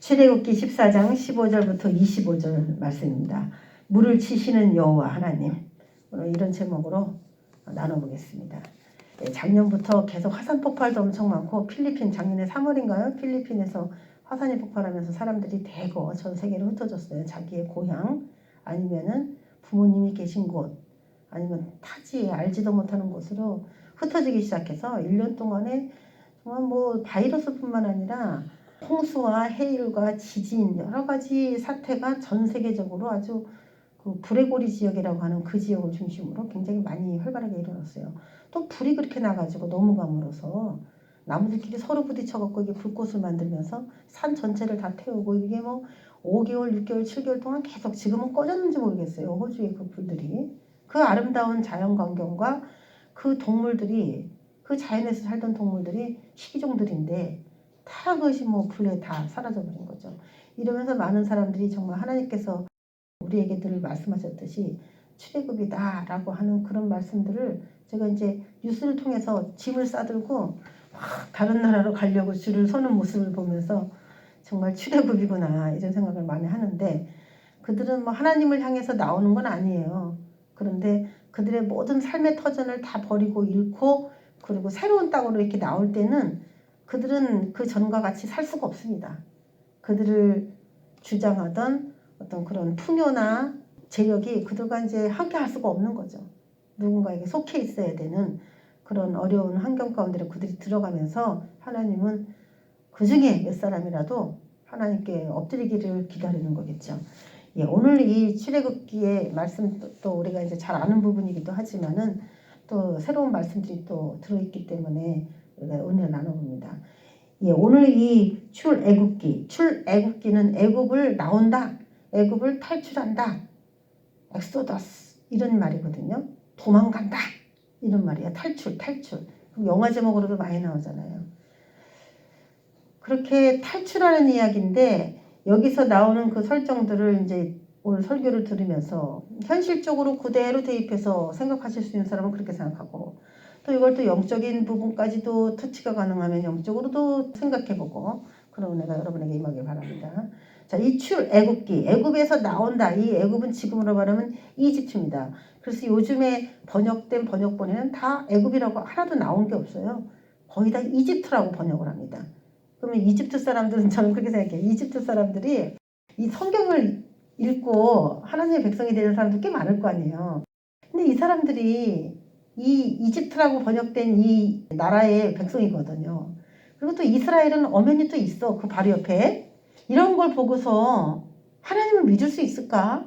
출애굽기 14장 15절부터 25절 말씀입니다. 물을 치시는 여호와 하나님, 오늘 이런 제목으로 나눠보겠습니다. 작년부터 계속 화산 폭발도 엄청 많고, 필리핀 작년에 3월인가요? 필리핀에서 화산이 폭발하면서 사람들이 대거 전 세계로 흩어졌어요. 자기의 고향 아니면은 부모님이 계신 곳 아니면 타지에 알지도 못하는 곳으로 흩어지기 시작해서 1년 동안에 정말 뭐 바이러스뿐만 아니라 홍수와 해일과 지진 여러 가지 사태가 전 세계적으로 아주 그 불의 고리 지역이라고 하는 그 지역을 중심으로 굉장히 많이 활발하게 일어났어요. 또 불이 그렇게 나가지고 넘어감으로써 나무들끼리 서로 부딪혀갖고 이게 불꽃을 만들면서 산 전체를 다 태우고, 이게 뭐 5개월, 6개월, 7개월 동안 계속, 지금은 꺼졌는지 모르겠어요. 호주의 그 불들이. 그 아름다운 자연 광경과 그 동물들이, 그 자연에서 살던 동물들이 희귀종들인데 다 그것이 뭐 불에 다 사라져버린 거죠. 이러면서 많은 사람들이 정말 하나님께서 우리에게 늘 말씀하셨듯이 출애굽이다 라고 하는 그런 말씀들을 제가 이제 뉴스를 통해서 짐을 싸들고 막 다른 나라로 가려고 줄을 서는 모습을 보면서 정말 출애굽이구나 이런 생각을 많이 하는데, 그들은 뭐 하나님을 향해서 나오는 건 아니에요. 그런데 그들의 모든 삶의 터전을 다 버리고 잃고, 그리고 새로운 땅으로 이렇게 나올 때는 그들은 그 전과 같이 살 수가 없습니다. 그들을 주장하던 어떤 그런 풍요나 재력이 그들과 이제 함께 할 수가 없는 거죠. 누군가에게 속해 있어야 되는 그런 어려운 환경 가운데 그들이 들어가면서 하나님은 그 중에 몇 사람이라도 하나님께 엎드리기를 기다리는 거겠죠. 예, 오늘 이 출애굽기의 말씀 또 우리가 이제 잘 아는 부분이기도 하지만은 또 새로운 말씀들이 또 들어있기 때문에 우리가 은혜를 나눠봅니다. 예, 오늘 이 출애굽기는 애굽을 나온다, 애굽을 탈출한다, 엑소더스 이런 말이거든요. 도망간다 이런 말이야. 탈출. 그럼 영화 제목으로도 많이 나오잖아요. 그렇게 탈출하는 이야기인데, 여기서 나오는 그 설정들을 이제 오늘 설교를 들으면서 현실적으로 그대로 대입해서 생각하실 수 있는 사람은 그렇게 생각하고, 또 이걸 또 영적인 부분까지도 터치가 가능하면 영적으로도 생각해보고, 그런 은혜가 여러분에게 임하길 바랍니다. 자, 이 출애굽기, 애굽에서 나온다. 이 애굽은 지금으로 말하면 이집트입니다. 그래서 요즘에 번역된 번역본에는 다 애굽이라고 하나도 나온 게 없어요. 거의 다 이집트라고 번역을 합니다. 그러면 이집트 사람들은, 저는 그렇게 생각해요. 이집트 사람들이 이 성경을 읽고 하나님의 백성이 되는 사람도 꽤 많을 거 아니에요. 근데 이 사람들이 이 이집트라고 번역된 이 나라의 백성이거든요. 그리고 또 이스라엘은 엄연히 또 있어. 그 바로 옆에. 이런 걸 보고서 하나님을 믿을 수 있을까?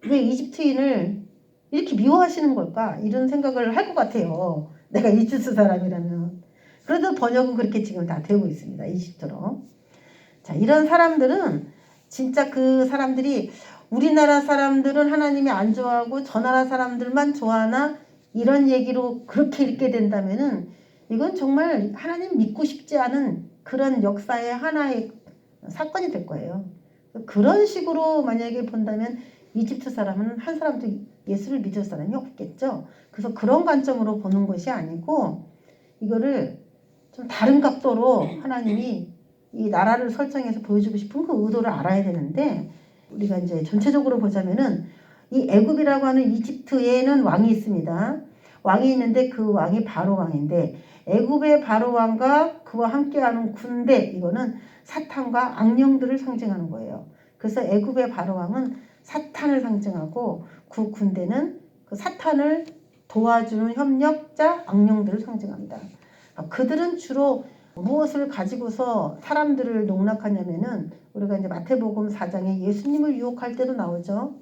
왜 이집트인을 이렇게 미워하시는 걸까? 이런 생각을 할 것 같아요. 내가 이집트 사람이라면. 그래도 번역은 그렇게 지금 다 되고 있습니다. 이집트로. 자, 이런 사람들은 진짜 그 사람들이 우리나라 사람들은 하나님이 안 좋아하고 저 나라 사람들만 좋아하나, 이런 얘기로 그렇게 읽게 된다면은 이건 정말 하나님 믿고 싶지 않은 그런 역사의 하나의 사건이 될 거예요. 그런 식으로 만약에 본다면 이집트 사람은 한 사람도 예수를 믿을 사람이 없겠죠. 그래서 그런 관점으로 보는 것이 아니고, 이거를 좀 다른 각도로 하나님이 이 나라를 설정해서 보여주고 싶은 그 의도를 알아야 되는데, 우리가 이제 전체적으로 보자면은 이 애굽이라고 하는 이집트에는 왕이 있습니다. 왕이 있는데 그 왕이 바로 왕인데, 애굽의 바로 왕과 그와 함께하는 군대, 이거는 사탄과 악령들을 상징하는 거예요. 그래서 애굽의 바로 왕은 사탄을 상징하고, 그 군대는 그 사탄을 도와주는 협력자 악령들을 상징합니다. 그들은 주로 무엇을 가지고서 사람들을 농락하냐면은, 우리가 이제 마태복음 4장에 예수님을 유혹할 때도 나오죠.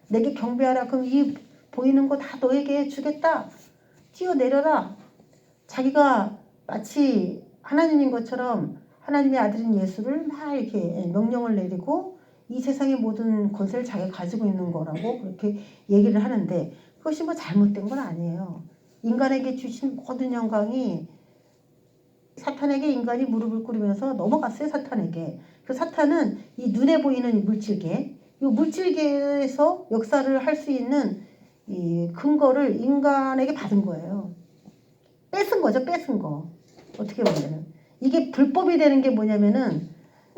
내게 경배하라. 그럼 이 보이는 거 다 너에게 주겠다. 뛰어내려라. 자기가 마치 하나님인 것처럼 하나님의 아들인 예수를 막 이렇게 명령을 내리고 이 세상의 모든 권세를 자기가 가지고 있는 거라고 그렇게 얘기를 하는데, 그것이 뭐 잘못된 건 아니에요. 인간에게 주신 모든 영광이 사탄에게 인간이 무릎을 꿇으면서 넘어갔어요. 사탄에게. 그 사탄은 이 눈에 보이는 물질계, 이 물질계에서 역사를 할 수 있는 이 근거를 인간에게 받은 거예요. 뺏은 거죠. 뺏은 거. 어떻게 보면은 이게 불법이 되는 게 뭐냐면은,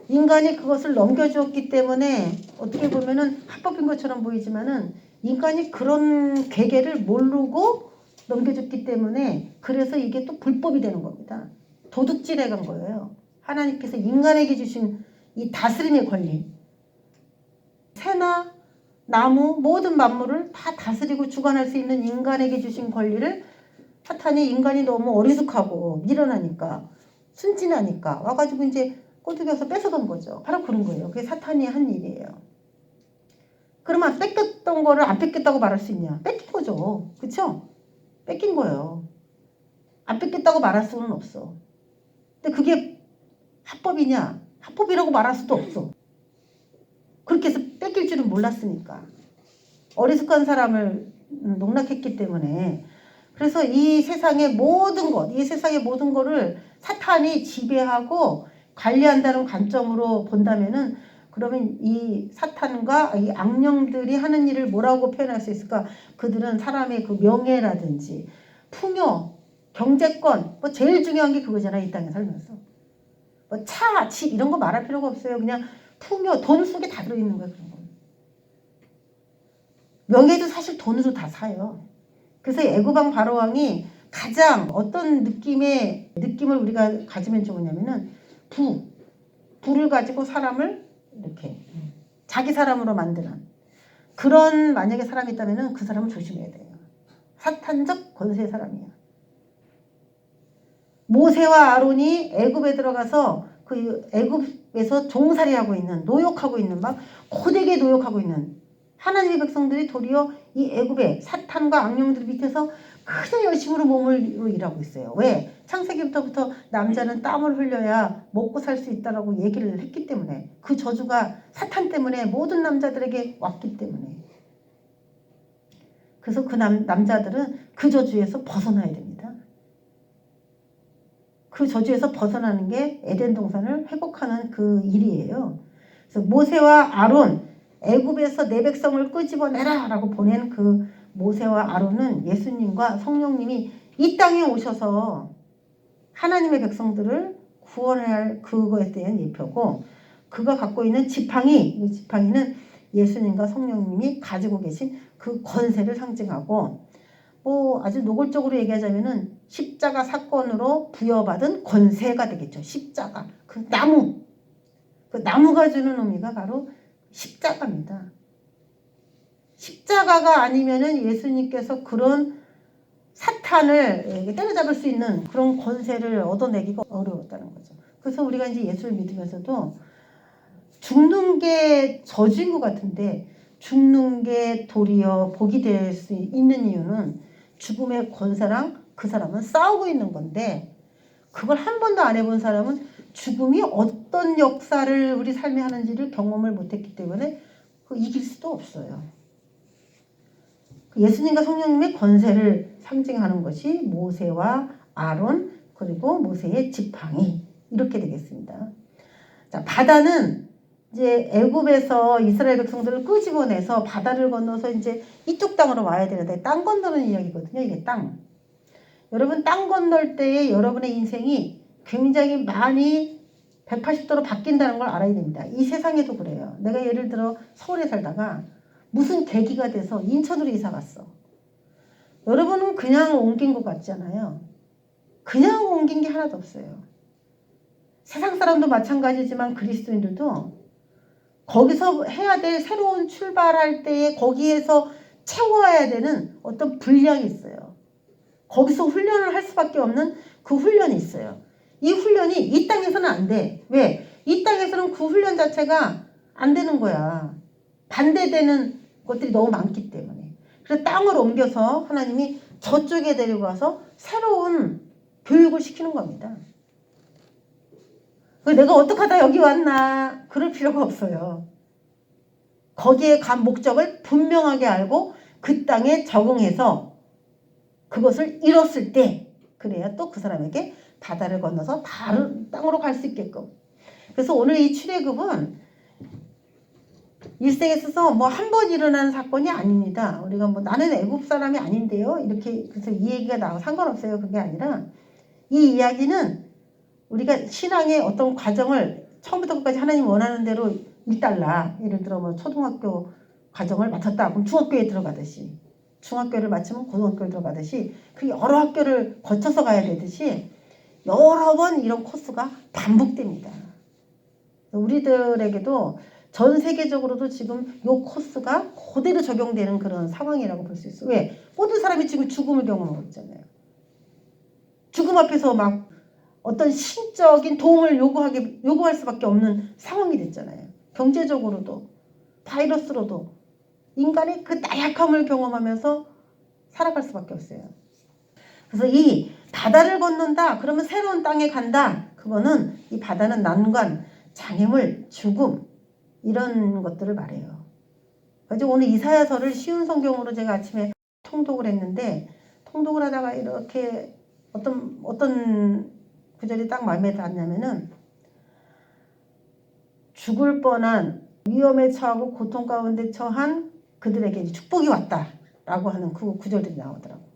인간이 그것을 넘겨주었기 때문에 어떻게 보면은 합법인 것처럼 보이지만은 인간이 그런 괴계를 모르고 넘겨줬기 때문에 그래서 이게 또 불법이 되는 겁니다. 도둑질해 간 거예요. 하나님께서 인간에게 주신 이 다스림의 권리. 새나 나무 모든 만물을 다 다스리고 주관할 수 있는 인간에게 주신 권리를 사탄이 인간이 너무 어리숙하고 미련하니까 순진하니까 와가지고 이제 꼬드겨서 뺏어간 거죠. 바로 그런 거예요. 그게 사탄이 한 일이에요. 그러면 뺏겼던 거를 안 뺏겼다고 말할 수 있냐? 뺏긴 거죠. 그쵸? 뺏긴 거예요. 안 뺏겼다고 말할 수는 없어. 근데 그게 합법이냐? 합법이라고 말할 수도 없어. 그렇게 해서 뺏길 줄은 몰랐으니까. 어리숙한 사람을 농락했기 때문에. 그래서 이 세상의 모든 것, 이 세상의 모든 거를 사탄이 지배하고 관리한다는 관점으로 본다면은 그러면 이 사탄과 이 악령들이 하는 일을 뭐라고 표현할 수 있을까? 그들은 사람의 그 명예라든지 풍요, 경제권, 뭐 제일 중요한 게 그거잖아요. 이 땅에 살면서. 뭐 차, 집 이런 거 말할 필요가 없어요. 그냥 풍요, 돈 속에 다 들어있는 거예요. 그런 거. 명예도 사실 돈으로 다 사요. 그래서 애굽왕 바로왕이 가장 어떤 느낌을 우리가 가지면 좋으냐면은 부를 가지고 사람을 이렇게 자기 사람으로 만드는 그런 만약에 사람이 있다면은 그 사람을 조심해야 돼요. 사탄적 권세의 사람이야. 모세와 아론이 애굽에 들어가서 그 애굽에서 종살이하고 있는 노역하고 있는 막 고되게 노역하고 있는 하나님의 백성들이 도리어 이 애굽의 사탄과 악령들 밑에서 그냥 열심으로 몸을 일하고 있어요. 왜? 창세기부터 남자는 땀을 흘려야 먹고 살 수 있다라고 얘기를 했기 때문에 그 저주가 사탄 때문에 모든 남자들에게 왔기 때문에 그래서 그 남자들은 그 저주에서 벗어나야 됩니다. 그 저주에서 벗어나는 게 에덴 동산을 회복하는 그 일이에요. 그래서 모세와 아론 애굽에서 내 백성을 끄집어내라 라고 보낸 그 모세와 아론은 예수님과 성령님이 이 땅에 오셔서 하나님의 백성들을 구원할 그거에 대한 예표고 그가 갖고 있는 지팡이, 이 지팡이는 예수님과 성령님이 가지고 계신 그 권세를 상징하고 뭐 아주 노골적으로 얘기하자면은 십자가 사건으로 부여받은 권세가 되겠죠. 십자가. 그 나무가 주는 의미가 바로 십자가입니다. 십자가가 아니면은 예수님께서 그런 사탄을 때려잡을 수 있는 그런 권세를 얻어내기가 어려웠다는 거죠. 그래서 우리가 이제 예수를 믿으면서도 죽는 게 저주인 것 같은데 죽는 게 도리어 복이 될 수 있는 이유는 죽음의 권세랑 그 사람은 싸우고 있는 건데 그걸 한 번도 안 해본 사람은 죽음이 어떤 역사를 우리 삶에 하는지를 경험을 못했기 때문에 이길 수도 없어요. 예수님과 성령님의 권세를 상징하는 것이 모세와 아론 그리고 모세의 지팡이 이렇게 되겠습니다. 자, 바다는 이제 애굽에서 이스라엘 백성들을 끄집어내서 바다를 건너서 이제 이쪽 땅으로 와야 되는데 땅 건너는 이야기거든요. 이게 땅. 여러분 땅 건널 때에 여러분의 인생이 굉장히 많이 180도로 바뀐다는 걸 알아야 됩니다. 이 세상에도 그래요. 내가 예를 들어 서울에 살다가 무슨 계기가 돼서 인천으로 이사 갔어. 여러분은 그냥 옮긴 것 같잖아요. 그냥 옮긴 게 하나도 없어요. 세상 사람도 마찬가지지만 그리스도인들도 거기서 해야 될 새로운 출발할 때에 거기에서 채워야 되는 어떤 분량이 있어요. 거기서 훈련을 할 수밖에 없는 그 훈련이 있어요. 이 훈련이 이 땅에서는 안 돼. 왜? 이 땅에서는 그 훈련 자체가 안 되는 거야. 반대되는 것들이 너무 많기 때문에. 그래서 땅을 옮겨서 하나님이 저쪽에 데려가서 새로운 교육을 시키는 겁니다. 내가 어떻게 하다 여기 왔나 그럴 필요가 없어요. 거기에 간 목적을 분명하게 알고 그 땅에 적응해서 그것을 이뤘을 때 그래야 또 그 사람에게 바다를 건너서 다른 땅으로 갈 수 있게끔. 그래서 오늘 이 출애굽은 일생에 있어서 뭐 한 번 일어나는 사건이 아닙니다. 우리가 뭐 나는 애굽 사람이 아닌데요. 이렇게 그래서 이 얘기가 나와 상관없어요. 그게 아니라 이 이야기는 우리가 신앙의 어떤 과정을 처음부터 끝까지 하나님 원하는 대로 일달라. 예를 들어 뭐 초등학교 과정을 마쳤다. 그럼 중학교에 들어가듯이, 중학교를 마치면 고등학교를 들어가듯이, 그 여러 학교를 거쳐서 가야 되듯이 여러 번 이런 코스가 반복됩니다. 우리들에게도 전 세계적으로도 지금 이 코스가 그대로 적용되는 그런 상황이라고 볼 수 있어요. 왜? 모든 사람이 지금 죽음을 경험하고 있잖아요. 죽음 앞에서 막 어떤 신적인 도움을 요구할 수밖에 없는 상황이 됐잖아요. 경제적으로도, 바이러스로도 인간의 그 나약함을 경험하면서 살아갈 수밖에 없어요. 그래서 이 바다를 건넌다, 그러면 새로운 땅에 간다. 그거는 이 바다는 난관, 장애물, 죽음 이런 것들을 말해요. 그래서 오늘 이사야서를 쉬운 성경으로 제가 아침에 통독을 했는데, 통독을 하다가 이렇게 어떤 구절이 딱 마음에 닿았냐면은, 죽을 뻔한 위험에 처하고 고통 가운데 처한 그들에게 축복이 왔다라고 하는 그 구절들이 나오더라고요.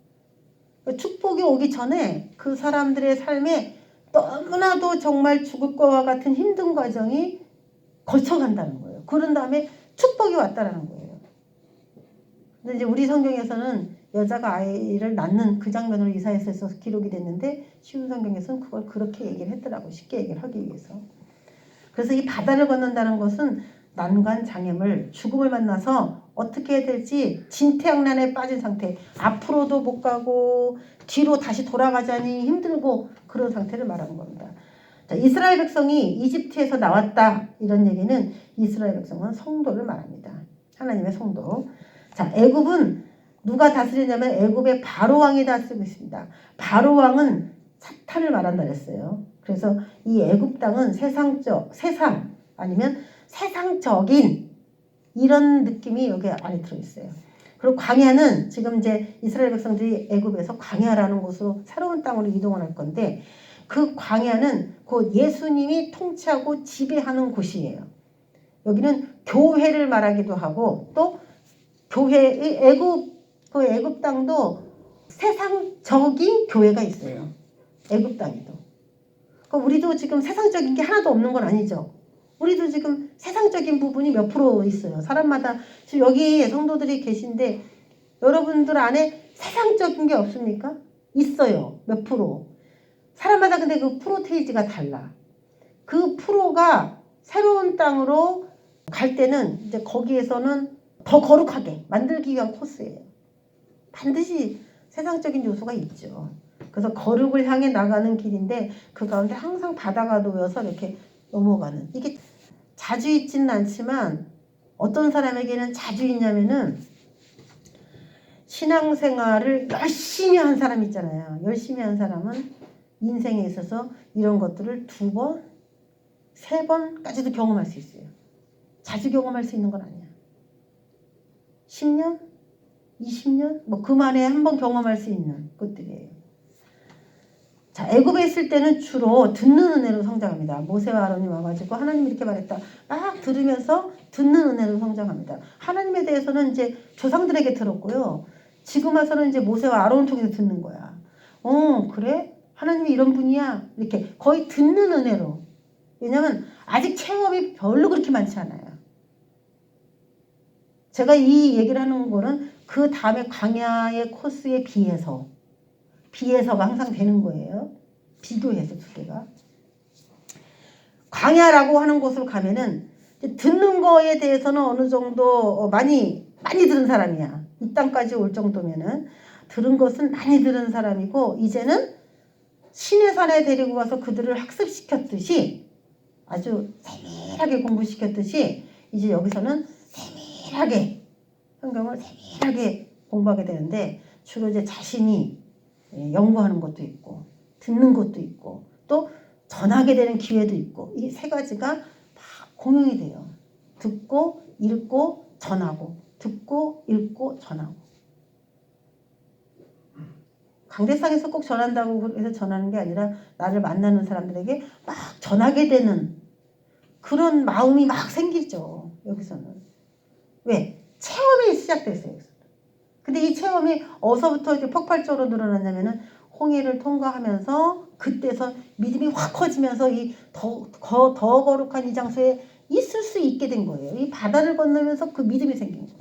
축복이 오기 전에 그 사람들의 삶에 너무나도 정말 죽을 것과 같은 힘든 과정이 거쳐간다는 거예요. 그런 다음에 축복이 왔다라는 거예요. 근데 이제 우리 성경에서는 여자가 아이를 낳는 그 장면으로 이사야서에서 기록이 됐는데, 쉬운 성경에서는 그걸 그렇게 얘기를 했더라고. 쉽게 얘기를 하기 위해서. 그래서 이 바다를 건넌다는 것은 난관, 장애물, 죽음을 만나서 어떻게 해야 될지 진퇴양난에 빠진 상태, 앞으로도 못 가고 뒤로 다시 돌아가자니 힘들고 그런 상태를 말하는 겁니다. 자, 이스라엘 백성이 이집트에서 나왔다, 이런 얘기는 이스라엘 백성은 성도를 말합니다. 하나님의 성도. 자, 애굽은 누가 다스리냐면 애굽의 바로 왕이 다스리고 있습니다. 바로 왕은 사탄을 말한다 그랬어요. 그래서 이 애굽 땅은 세상 아니면 세상적인 이런 느낌이 여기 안에 들어있어요. 그리고 광야는 지금 이제 이스라엘 백성들이 애굽에서 광야라는 곳으로 새로운 땅으로 이동을 할 건데, 그 광야는 곧 예수님이 통치하고 지배하는 곳이에요. 여기는 교회를 말하기도 하고, 또 교회의 애굽 땅도 세상적인 교회가 있어요. 애굽 땅에도. 그러니까 우리도 지금 세상적인 게 하나도 없는 건 아니죠. 우리도 지금 세상적인 부분이 몇 프로 있어요. 사람마다. 지금 여기 성도들이 계신데 여러분들 안에 세상적인 게 없습니까? 있어요. 몇 프로. 사람마다 근데 그 프로테이지가 달라. 그 프로가 새로운 땅으로 갈 때는 이제 거기에서는 더 거룩하게 만들기 위한 코스예요. 반드시 세상적인 요소가 있죠. 그래서 거룩을 향해 나가는 길인데, 그 가운데 항상 바다가 놓여서 이렇게 넘어가는, 이게 자주 있지는 않지만 어떤 사람에게는 자주 있냐면은, 신앙생활을 열심히 한 사람 있잖아요. 열심히 한 사람은 인생에 있어서 이런 것들을 2번, 3번까지도 경험할 수 있어요. 자주 경험할 수 있는 건 아니야. 10년? 20년? 뭐 그만에 한 번 경험할 수 있는 것들이에요. 자, 애굽에 있을 때는 주로 듣는 은혜로 성장합니다. 모세와 아론이 와가지고 하나님이 이렇게 말했다, 막 들으면서 듣는 은혜로 성장합니다. 하나님에 대해서는 이제 조상들에게 들었고요. 지금 와서는 이제 모세와 아론을 통해서 듣는 거야. 그래? 하나님이 이런 분이야? 이렇게 거의 듣는 은혜로. 왜냐면 아직 체험이 별로 그렇게 많지 않아요. 제가 이 얘기를 하는 거는 그 다음에 광야의 코스에 비해서가 항상 되는 거예요. 비교해서 2개가. 광야라고 하는 곳으로 가면은 듣는 거에 대해서는 어느 정도 많이 들은 사람이야. 이 땅까지 올 정도면은 들은 것은 많이 들은 사람이고, 이제는 신의 산에 데리고 가서 그들을 학습시켰듯이, 아주 세밀하게 공부시켰듯이, 이제 여기서는 세밀하게 성경을 세밀하게 공부하게 되는데, 주로 이제 자신이 연구하는 것도 있고 듣는 것도 있고 또 전하게 되는 기회도 있고, 이 3가지가 다 공용이 돼요. 듣고 읽고 전하고, 듣고 읽고 전하고. 강대상에서 꼭 전한다고 해서 전하는 게 아니라, 나를 만나는 사람들에게 막 전하게 되는 그런 마음이 막 생기죠. 여기서는. 왜? 체험이 시작됐어요. 근데 이 체험이 어디서부터 이렇게 폭발적으로 늘어났냐면은, 홍해를 통과하면서 그때서 믿음이 확 커지면서 이 더 거룩한 이 장소에 있을 수 있게 된 거예요. 이 바다를 건너면서 그 믿음이 생긴 거예요.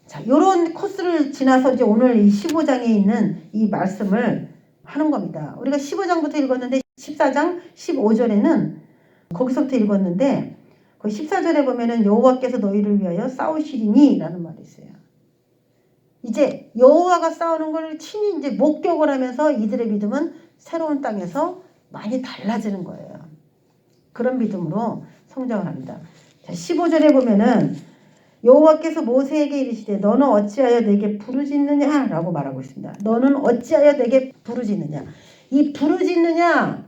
자, 요런 코스를 지나서 이제 오늘 이 15장에 있는 이 말씀을 하는 겁니다. 우리가 15장부터 읽었는데 14장 15절에는 거기서부터 읽었는데 그 14절에 보면은 여호와께서 너희를 위하여 싸우시리니 라는 말이 있어요. 이제 여호와가 싸우는 걸 친히 이제 목격을 하면서 이들의 믿음은 새로운 땅에서 많이 달라지는 거예요. 그런 믿음으로 성장을 합니다. 자, 15절에 보면은 여호와께서 모세에게 이르시되 너는 어찌하여 내게 부르짖느냐 라고 말하고 있습니다. 너는 어찌하여 내게 부르짖느냐. 이 부르짖느냐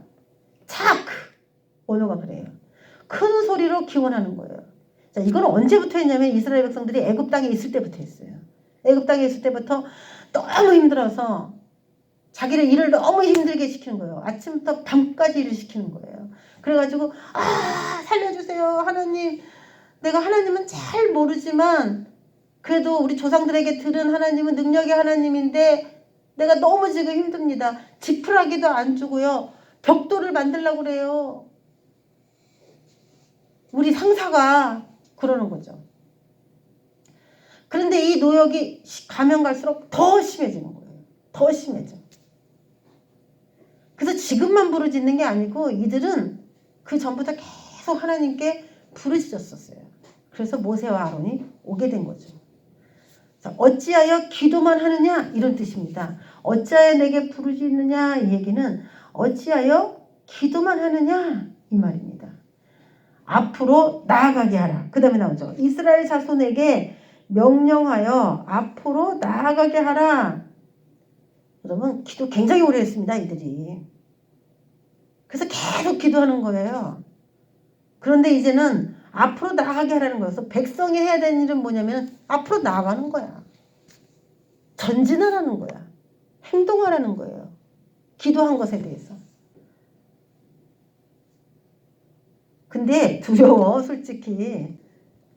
착 언어가 그래요. 큰 소리로 기원하는 거예요. 자, 이건 언제부터 했냐면 이스라엘 백성들이 애굽 땅에 있을 때부터 했어요. 애굽 땅에 있을 때부터 너무 힘들어서 자기를 일을 너무 힘들게 시키는 거예요. 아침부터 밤까지 일을 시키는 거예요. 그래가지고 살려주세요 하나님. 내가 하나님은 잘 모르지만 그래도 우리 조상들에게 들은 하나님은 능력의 하나님인데 내가 너무 지금 힘듭니다. 지푸라기도 안 주고요. 벽돌을 만들려고 그래요. 우리 상사가 그러는 거죠. 그런데 이 노역이 가면 갈수록 더 심해지는 거예요. 더 심해져. 그래서 지금만 부르짖는 게 아니고 이들은 그 전부터 계속 하나님께 부르짖었었어요. 그래서 모세와 아론이 오게 된 거죠. 자, 어찌하여 기도만 하느냐 이런 뜻입니다. 어찌하여 내게 부르짖느냐 이 얘기는 어찌하여 기도만 하느냐 이 말입니다. 앞으로 나아가게 하라. 그 다음에 나오죠. 이스라엘 자손에게 명령하여 앞으로 나아가게 하라. 여러분 기도 굉장히 오래 했습니다. 이들이. 그래서 계속 기도하는 거예요. 그런데 이제는 앞으로 나아가게 하라는 거여서 백성이 해야 되는 일은 뭐냐면 앞으로 나아가는 거야. 전진하라는 거야. 행동하라는 거예요. 기도한 것에 대해서. 근데 두려워 솔직히.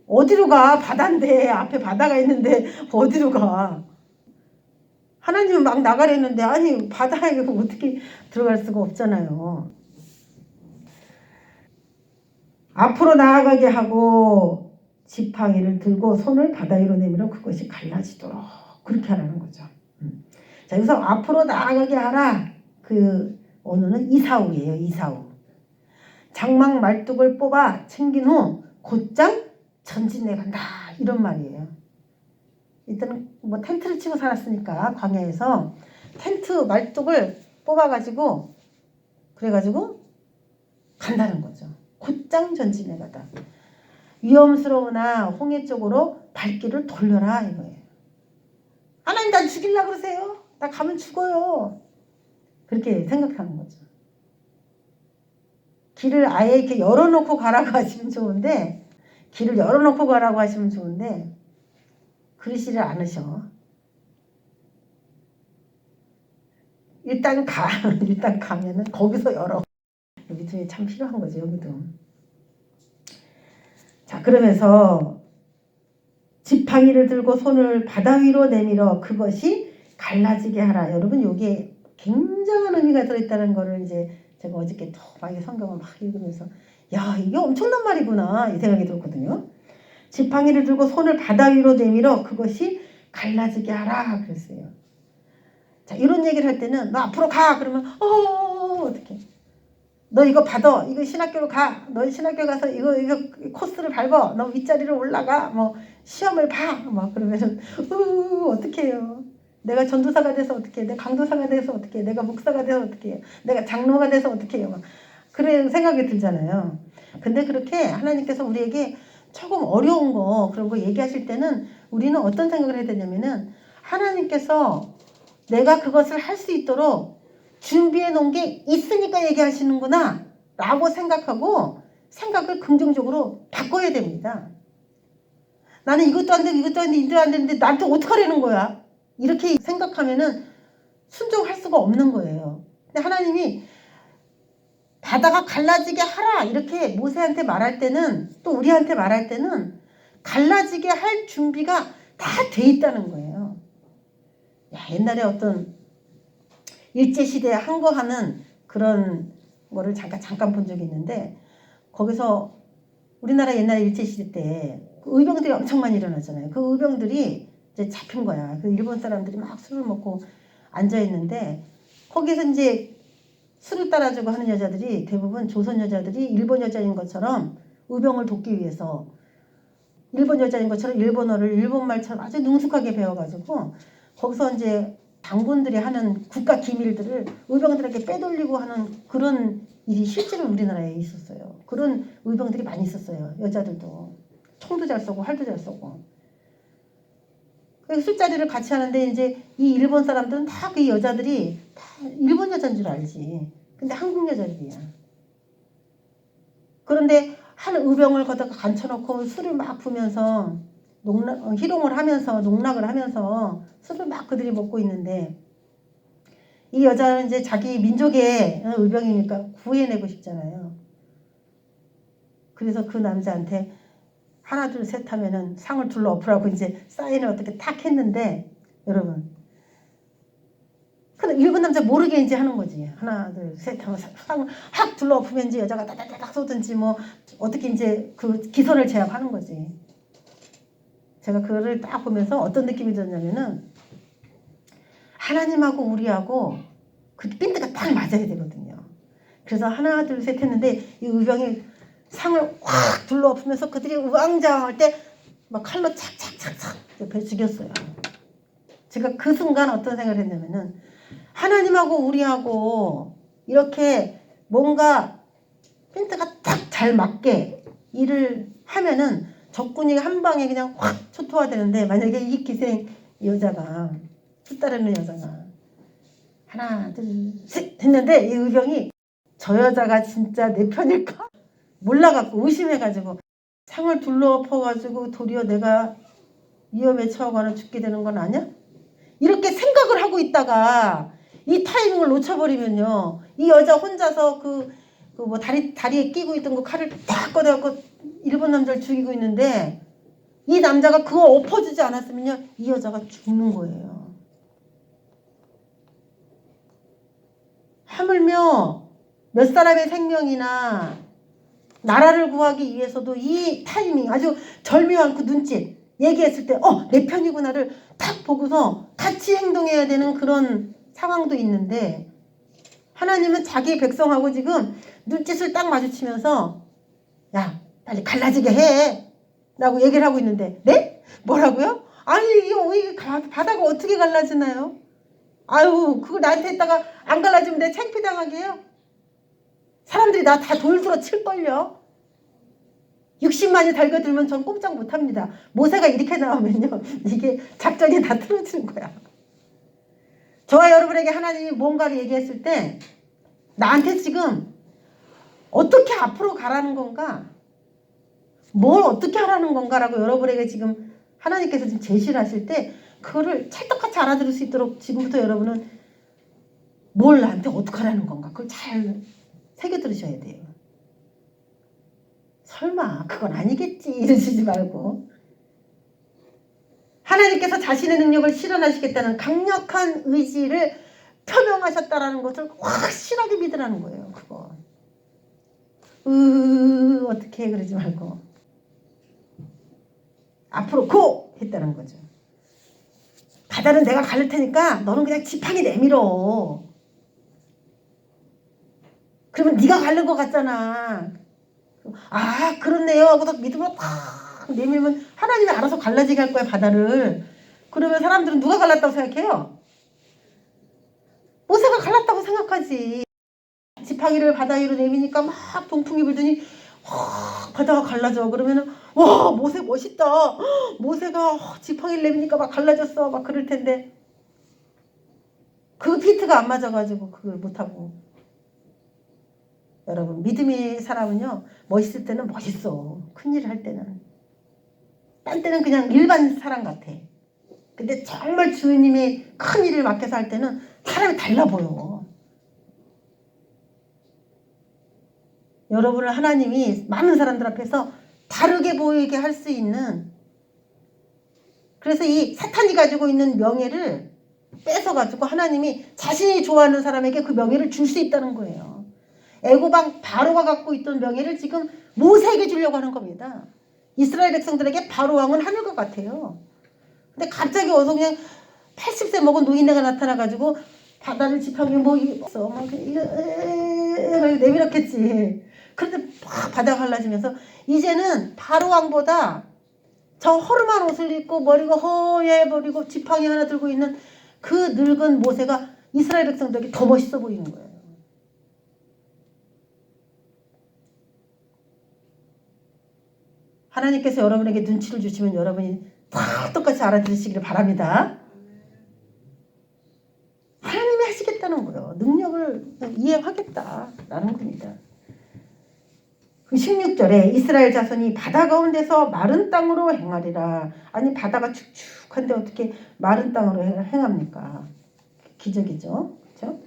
어디로 가? 바다인데 앞에 바다가 있는데 어디로 가? 하나님은 막 나가려 했는데 아니 바다에 어떻게 들어갈 수가 없잖아요. 앞으로 나아가게 하고 지팡이를 들고 손을 바다 위로 내밀어 그것이 갈라지도록 그렇게 하라는 거죠. 자, 여기서 앞으로 나아가게 하라. 그 언어는 이사우예요. 이사우. 장막 말뚝을 뽑아 챙긴 후 곧장 전진해 간다. 이런 말이에요. 일단 뭐 텐트를 치고 살았으니까 광야에서 텐트 말뚝을 뽑아가지고 그래가지고 간다는 거죠. 곧장 전진해 가다. 위험스러우나 홍해 쪽으로 발길을 돌려라 이거예요. 하나님 나 죽이려고 그러세요? 나 가면 죽어요. 그렇게 생각하는 거죠. 길을 아예 이렇게 열어놓고 가라고 하시면 좋은데 길을 열어놓고 가라고 하시면 좋은데 그러시를 않으셔. 일단 가. 일단 가면은 거기서 열어. 믿음이 참 필요한 거죠. 여기도. 자, 그러면서 지팡이를 들고 손을 바다 위로 내밀어 그것이 갈라지게 하라. 여러분 여기에 굉장한 의미가 들어있다는 거를 이제 제가 어저께 더 많이 성경을 막 읽으면서 야 이게 엄청난 말이구나 이 생각이 들었거든요. 지팡이를 들고 손을 바다 위로 내밀어 그것이 갈라지게 하라 그랬어요. 자, 이런 얘기를 할 때는 너 앞으로 가 그러면 어떻게 너 이거 받아 이거 신학교로 가 너 신학교 가서 이거 코스를 밟아 너 윗자리를 올라가 뭐 시험을 봐 막 그러면은 어떻게 해요. 내가 전도사가 돼서 어떻게 해. 내가 강도사가 돼서 어떻게 해. 내가 목사가 돼서 어떻게 해. 내가 장로가 돼서 어떻게 해요. 막 그런 생각이 들잖아요. 근데 그렇게 하나님께서 우리에게 조금 어려운 거 그런 거 얘기하실 때는 우리는 어떤 생각을 해야 되냐면은 하나님께서 내가 그것을 할 수 있도록 준비해 놓은 게 있으니까 얘기하시는구나 라고 생각하고 생각을 긍정적으로 바꿔야 됩니다. 나는 이것도 안 되고 이것도 안 되는데 이것도 안 되는데 나한테 어떡하라는 거야. 이렇게 생각하면은 순종할 수가 없는 거예요. 근데 하나님이 바다가 갈라지게 하라 이렇게 모세한테 말할 때는 또 우리한테 말할 때는 갈라지게 할 준비가 다 돼 있다는 거예요. 야, 옛날에 어떤 일제시대에 항거하는 그런 거를 잠깐 본 적이 있는데, 거기서 우리나라 옛날 일제시대 때그 의병들이 엄청 많이 일어났잖아요. 그 의병들이 이제 잡힌 거야. 그 일본 사람들이 막 술을 먹고 앉아 있는데, 거기서 이제 술을 따라주고 하는 여자들이 대부분 조선 여자들이 일본 여자인 것처럼 의병을 돕기 위해서 일본 여자인 것처럼 일본어를 일본말처럼 아주 능숙하게 배워가지고 거기서 이제 장군들이 하는 국가 기밀들을 의병들에게 빼돌리고 하는 그런 일이 실제로 우리나라에 있었어요. 그런 의병들이 많이 있었어요. 여자들도. 총도 잘 쏘고 활도 잘 쏘고. 그래서 술자리를 같이 하는데 이제 이 일본 사람들은 다 그 여자들이 다 일본 여자인 줄 알지. 근데 한국 여자들이야. 그런데 한 의병을 거다가 앉혀놓고 술을 막 부면서 희롱을 하면서 농락을 하면서 술을 막 그들이 먹고 있는데, 이 여자는 이제 자기 민족의 의병이니까 구해내고 싶잖아요. 그래서 그 남자한테 하나 둘 셋 하면은 상을 둘러 엎으라고 이제 사인을 어떻게 탁 했는데, 여러분, 근데 일본 남자 모르게 이제 하는 거지. 하나 둘 셋 하면 상을 확 둘러 엎으면 이제 여자가 따다다닥 쏘든지 뭐 어떻게 이제 그 기선을 제압하는 거지. 제가 그거를 딱 보면서 어떤 느낌이 들었냐면은, 하나님하고 우리하고 그 핀트가 딱 맞아야 되거든요. 그래서 하나 둘 셋 했는데 이 의병이 상을 확 둘러 엎으면서 그들이 우왕좌왕할 때 막 칼로 착착착착 배 죽였어요. 제가 그 순간 어떤 생각을 했냐면은, 하나님하고 우리하고 이렇게 뭔가 핀트가 딱 잘 맞게 일을 하면은 적군이 한 방에 그냥 확 초토화되는데, 만약에 이 기생 여자가 수 따르는 여자가 하나 둘 셋 했는데 이 의병이 저 여자가 진짜 내 편일까 몰라갖고 의심해가지고 상을 둘러엎어가지고 도리어 내가 위험에 처하거나 죽게 되는 건 아니야? 이렇게 생각을 하고 있다가 이 타이밍을 놓쳐버리면요, 이 여자 혼자서 뭐 다리에 끼고 있던 그 칼을 딱 꺼내갖고 일본 남자를 죽이고 있는데, 이 남자가 그거 엎어주지 않았으면요 이 여자가 죽는 거예요. 하물며 몇 사람의 생명이나 나라를 구하기 위해서도 이 타이밍, 아주 절묘한 그 눈짓, 얘기했을 때 내 편이구나를 탁 보고서 같이 행동해야 되는 그런 상황도 있는데, 하나님은 자기 백성하고 지금 눈짓을 딱 마주치면서 야 빨리 갈라지게 해 라고 얘기를 하고 있는데, 네? 뭐라고요? 아니 이 바다가 어떻게 갈라지나요? 아유 그걸 나한테 했다가 안 갈라지면 내 창피당하게 해요? 사람들이 나 다 돌들어 칠걸요. 60만이 달겨들면 전 꼼짝 못합니다. 모세가 이렇게 나오면요 이게 작전이 다 틀어지는 거야. 저와 여러분에게 하나님이 뭔가를 얘기했을 때 나한테 지금 어떻게 앞으로 가라는 건가, 뭘 어떻게 하라는 건가라고 여러분에게 지금 하나님께서 지금 제시를 하실 때, 그거를 찰떡같이 알아들을 수 있도록 지금부터 여러분은 뭘 나한테 어떻게 하라는 건가 그걸 잘 새겨 들으셔야 돼요. 설마 그건 아니겠지 이러시지 말고, 하나님께서 자신의 능력을 실현하시겠다는 강력한 의지를 표명하셨다라는 것을 확실하게 믿으라는 거예요. 그거 어떻게 해 그러지 말고 앞으로 고! 했다는 거죠. 바다는 내가 가를 테니까 너는 그냥 지팡이 내밀어. 그러면 네가 가는 것 같잖아. 아 그렇네요 하고서 믿음으로 팍 내밀면 하나님이 알아서 갈라지게 할 거야 바다를. 그러면 사람들은 누가 갈랐다고 생각해요? 모세가 갈랐다고 생각하지. 지팡이를 바다 위로 내미니까 막 동풍이 불더니 바다가 갈라져. 그러면은 와 모세 멋있다, 모세가 지팡이를 내미니까 막 갈라졌어 막 그럴 텐데, 그 피트가 안 맞아가지고 그걸 못하고. 여러분 믿음의 사람은요 멋있을 때는 멋있어. 큰일을 할 때는, 딴 때는 그냥 일반 사람 같아. 근데 정말 주님이 큰 일을 맡겨서 할 때는 사람이 달라 보여. 여러분을 하나님이 많은 사람들 앞에서 다르게 보이게 할 수 있는, 그래서 이 사탄이 가지고 있는 명예를 뺏어가지고 하나님이 자신이 좋아하는 사람에게 그 명예를 줄 수 있다는 거예요. 애고방 바로가 갖고 있던 명예를 지금 모세에게 주려고 하는 겁니다. 이스라엘 백성들에게 바로 왕은 하늘과 같아요. 근데 갑자기 어서 그냥 80세 먹은 노인네가 나타나가지고 바다를 지팡이 뭐 있어 막 내밀었겠지. 그런데 막 바다가 갈라지면서 이제는 바로 왕보다 저 허름한 옷을 입고 머리가 허해버리고 지팡이 하나 들고 있는 그 늙은 모세가 이스라엘 백성들에게 더 멋있어 보이는 거예요. 하나님께서 여러분에게 눈치를 주시면 여러분이 다 똑같이 알아들으시기를 바랍니다. 하나님이 하시겠다는 거예요. 능력을 이행하겠다라는 겁니다. 16절에 이스라엘 자손이 바다 가운데서 마른 땅으로 행하리라. 아니 바다가 축축한데 어떻게 마른 땅으로 행합니까? 기적이죠. 그렇죠?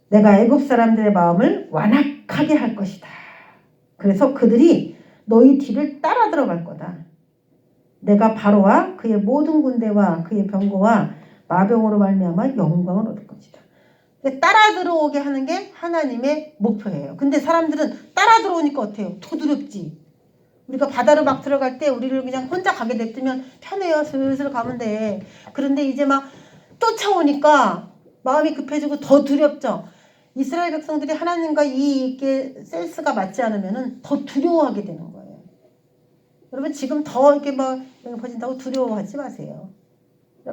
내가 애굽 사람들의 마음을 완악하게 할 것이다. 그래서 그들이 너희 뒤를 따라 들어갈 거다. 내가 바로와 그의 모든 군대와 그의 병거와 마병으로 말미암아 영광을 얻을 것이다. 따라 들어오게 하는 게 하나님의 목표예요. 근데 사람들은 따라 들어오니까 어때요? 더 두렵지. 우리가 바다로 막 들어갈 때 우리를 그냥 혼자 가게 냅두면 편해요. 슬슬 가면 돼. 그런데 이제 막 쫓아오니까 마음이 급해지고 더 두렵죠. 이스라엘 백성들이 하나님과 이게 센스가 맞지 않으면 더 두려워하게 되는 거예요. 여러분 지금 더 이렇게 막 퍼진다고 두려워하지 마세요.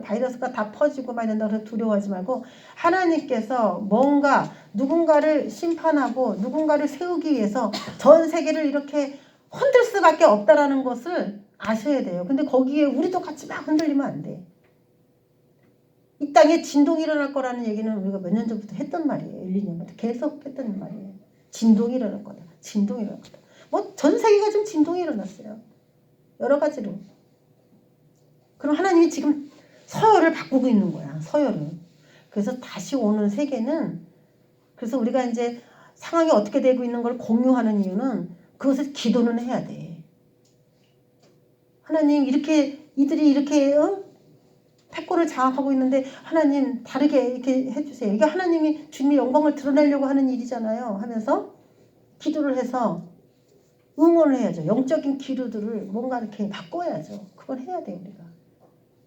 바이러스가 다 퍼지고 막 이런다고 해서 두려워하지 말고 하나님께서 뭔가 누군가를 심판하고 누군가를 세우기 위해서 전 세계를 이렇게 흔들 수밖에 없다라는 것을 아셔야 돼요. 근데 거기에 우리도 같이 막 흔들리면 안 돼. 이 땅에 진동이 일어날 거라는 얘기는 우리가 몇 년 전부터 했던 말이에요. 1, 2년부터 계속 했던 말이에요. 진동이 일어날 거다. 진동이 일어날 거다. 뭐 전 세계가 지금 진동이 일어났어요. 여러 가지로. 그럼 하나님이 지금 서열을 바꾸고 있는 거야. 서열을. 그래서 다시 오는 세계는 그래서 우리가 이제 상황이 어떻게 되고 있는 걸 공유하는 이유는 그것을 기도는 해야 돼. 하나님 이렇게 이들이 이렇게 패권을 장악하고 있는데 하나님 다르게 이렇게 해주세요. 이게 하나님이 주님의 영광을 드러내려고 하는 일이잖아요. 하면서 기도를 해서 응원을 해야죠. 영적인 기류들을 뭔가 이렇게 바꿔야죠. 그걸 해야 돼요. 우리가.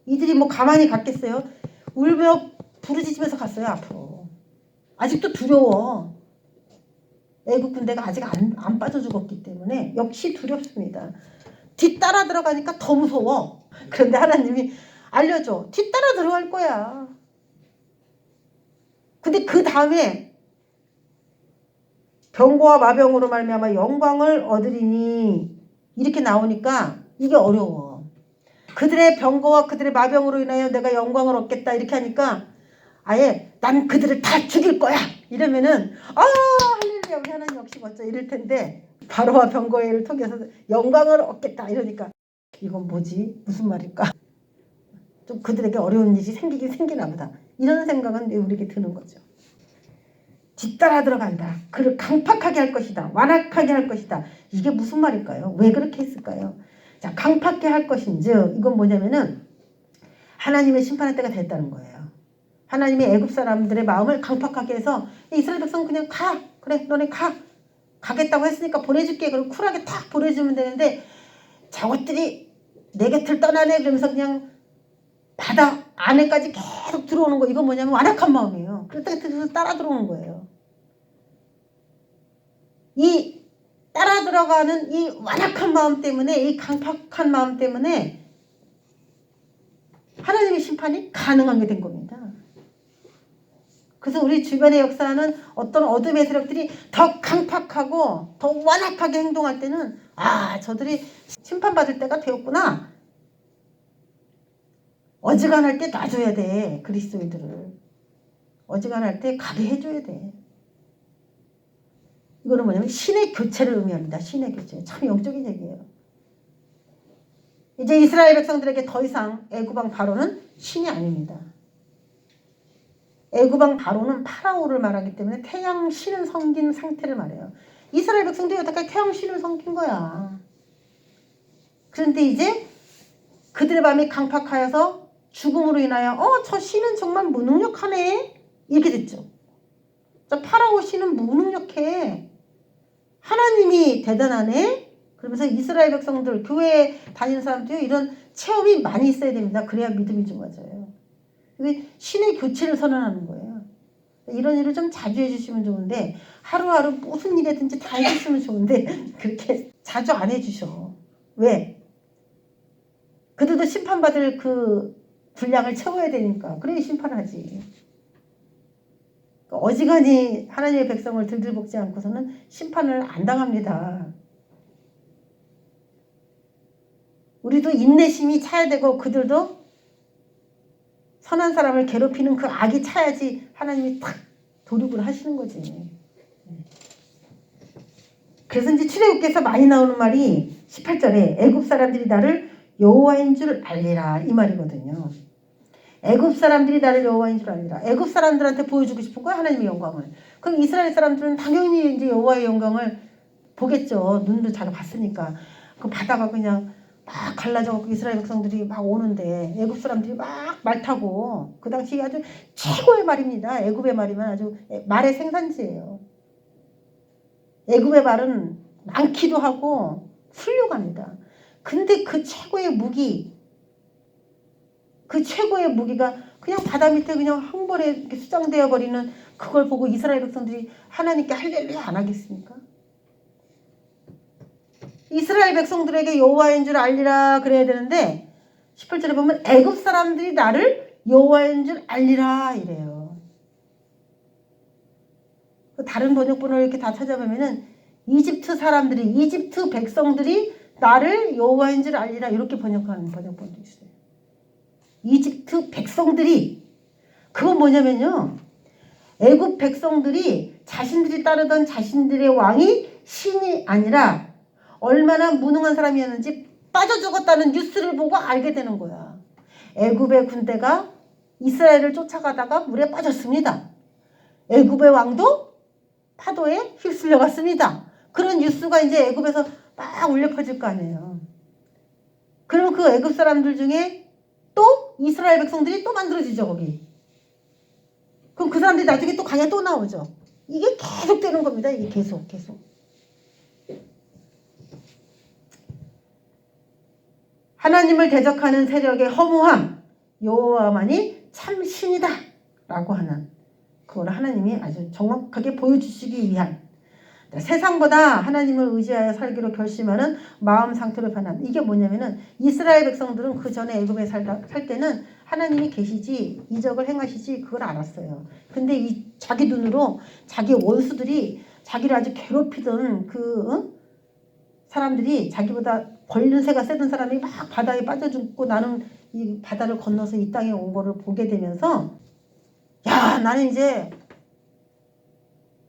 이들이 뭐 가만히 갔겠어요? 울며 부르짖으면서 갔어요. 앞으로. 아직도 두려워. 애국 군대가 아직 안 빠져 죽었기 때문에 역시 두렵습니다. 뒤따라 들어가니까 더 무서워. 그런데 하나님이 알려줘. 뒤따라 들어갈 거야. 근데 그 다음에 병거와 마병으로 말미암아 영광을 얻으리니 이렇게 나오니까 이게 어려워. 그들의 병거와 그들의 마병으로 인하여 내가 영광을 얻겠다 이렇게 하니까 아예 난 그들을 다 죽일 거야 이러면은 할렐루야 우리 하나님 역시 멋져 이럴 텐데 바로와 병거를 통해서 영광을 얻겠다 이러니까 이건 뭐지? 무슨 말일까? 좀 그들에게 어려운 일이 생기긴 생기나 보다. 이런 생각은 우리에게 드는 거죠. 뒤따라 들어간다. 그를 강팍하게 할 것이다. 완악하게 할 것이다. 이게 무슨 말일까요? 왜 그렇게 했을까요? 자, 강팍하게 할 것인즉 이건 뭐냐면은 하나님의 심판의 때가 됐다는 거예요. 하나님이 애굽 사람들의 마음을 강팍하게 해서 이스라엘 백성 그냥 가. 그래 너네 가. 가겠다고 했으니까 보내줄게. 그럼 쿨하게 탁 보내주면 되는데 저것들이 내 곁을 떠나네 그러면서 그냥 바다 안에까지 계속 들어오는 거 이건 뭐냐면 완악한 마음이에요. 그래서 따라 들어오는 거예요. 이 따라 들어가는 이 완악한 마음 때문에 이 강팍한 마음 때문에 하나님의 심판이 가능한 게 된 겁니다. 그래서 우리 주변에 역사하는 어떤 어둠의 세력들이 더 강팍하고 더 완악하게 행동할 때는 저들이 심판받을 때가 되었구나. 어지간할 때 놔줘야 돼. 그리스도인들을. 어지간할 때 가게 해줘야 돼. 이거는 뭐냐면 신의 교체를 의미합니다. 신의 교체. 참 영적인 얘기예요. 이제 이스라엘 백성들에게 더 이상 애굽왕 바로는 신이 아닙니다. 애굽왕 바로는 파라오를 말하기 때문에 태양 신을 섬긴 상태를 말해요. 이스라엘 백성들이 어떻게 태양 신을 섬긴 거야. 그런데 이제 그들의 마음이 강팍하여서 죽음으로 인하여 저 신은 정말 무능력하네 이렇게 됐죠. 저 파라오 신은 무능력해. 하나님이 대단하네. 그러면서 이스라엘 백성들, 교회에 다니는 사람들이 이런 체험이 많이 있어야 됩니다. 그래야 믿음이 좋아져요. 신의 교체를 선언하는 거예요. 이런 일을 좀 자주 해주시면 좋은데, 하루하루 무슨 일이든지 다 해주시면 좋은데 그렇게 자주 안 해주셔. 왜? 그들도 심판받을 그 분량을 채워야 되니까. 그래야 심판하지. 어지간히 하나님의 백성을 들들볶지 않고서는 심판을 안 당합니다. 우리도 인내심이 차야 되고 그들도 선한 사람을 괴롭히는 그 악이 차야지 하나님이 탁 돌입을 하시는 거지. 그래서 이제 출애굽기에서 많이 나오는 말이 18절에 애굽 사람들이 나를 여호와인 줄 알리라 이 말이거든요. 애굽 사람들이 나를 여호와인 줄 알리라. 애굽 사람들한테 보여주고 싶은 거야 하나님의 영광을. 그럼 이스라엘 사람들은 당연히 이제 여호와의 영광을 보겠죠. 눈으로 잘 봤으니까. 그 바다가 그냥 막 갈라져갖고 이스라엘 백성들이 막 오는데 애굽 사람들이 막 말 타고 그 당시 아주 최고의 말입니다. 애굽의 말이면 아주 말의 생산지예요. 애굽의 말은 많기도 하고 훌륭합니다. 근데 그 최고의 무기, 그 최고의 무기가 그냥 바다 밑에 그냥 한 번에 이렇게 수장되어 버리는 그걸 보고 이스라엘 백성들이 하나님께 할렐루야 안 하겠습니까? 이스라엘 백성들에게 여호와인 줄 알리라 그래야 되는데 18절에 보면 애굽 사람들이 나를 여호와인 줄 알리라 이래요. 다른 번역본을 이렇게 다 찾아보면은 이집트 사람들이, 이집트 백성들이 나를 여호와인 줄 알리라 이렇게 번역하는 번역본도 있어요. 이집트 백성들이, 그건 뭐냐면요, 애굽 백성들이 자신들이 따르던 자신들의 왕이 신이 아니라 얼마나 무능한 사람이었는지 빠져 죽었다는 뉴스를 보고 알게 되는 거야. 애굽의 군대가 이스라엘을 쫓아가다가 물에 빠졌습니다. 애굽의 왕도 파도에 휩쓸려 갔습니다. 그런 뉴스가 이제 애굽에서 막 울려 퍼질 거 아니에요. 그러면 그 애굽 사람들 중에 또 이스라엘 백성들이 또 만들어지죠, 거기. 그럼 그 사람들이 나중에 또 강에 또 나오죠. 이게 계속 되는 겁니다. 이게 계속. 하나님을 대적하는 세력의 허무함, 여호와만이 참 신이다 라고 하는 그거를 하나님이 아주 정확하게 보여주시기 위한, 세상보다 하나님을 의지하여 살기로 결심하는 마음 상태로 변한, 이게 뭐냐면은 이스라엘 백성들은 그 전에 애굽에 살 때는 하나님이 계시지 이적을 행하시지 그걸 알았어요. 근데 이 자기 눈으로 자기 원수들이 자기를 아주 괴롭히던 그 사람들이, 자기보다 권세가 세던 사람이 막 바다에 빠져 죽고 나는 이 바다를 건너서 이 땅에 온 거를 보게 되면서, 야, 나는 이제